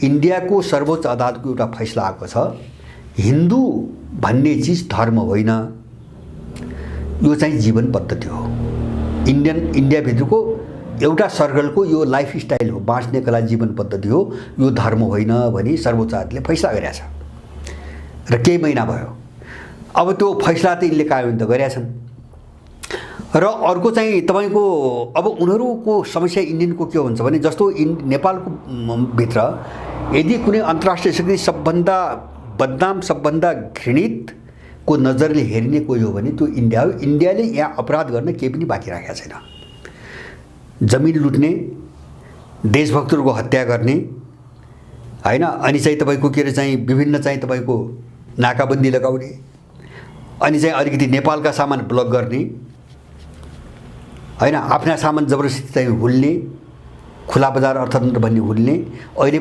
इन्डियाको सर्वोच्च अदालतको एउटा फैसला आएको छ, हिन्दू भन्ने चिज धर्म होइन, यो चाहिँ जीवन पद्धति हो। इन्डियाभित्रको एउटा सर्कलको यो लाइफस्टाइल हो, बाँच्ने कला जीवन पद्धति हो, यो धर्म होइन भनी सर्वोच्च अदालतले फैसला गरेका छ र केही महिना भयो। अब त्यो फैसला त यिनले कार्यान्वयन त गरेका छन् र अर्को चाहिँ तपाईको अब उनीहरूको समस्या इन्डियनको के हुन्छ भने जस्तो नेपालको भित्र यदि कुनै अन्तर्राष्ट्रिय शक्ति सबभन्दा बदनाम सबभन्दा घृणित को नजरले हेरिने कोही हो भने त्यो इन्डिया हो। इन्डियाले यहाँ अपराध गर्न केही पनि बाँकी राखेको छैन। जमिन लुट्ने, देशभक्तहरूको हत्या गर्ने हैन, अनि चाहिँ तपाईको के रे चाहिँ विभिन्न चाहिँ तपाईको नाकाबन्दी लगाउने, अनि चाहिँ अलिकति नेपालका सामान ब्लक गर्ने हैन, आफ्ना सामान जबरजस्ती चाहिँ हुल्ने, खुला बजार अर्थतन्त्र भन्ने हुल्ने, अहिले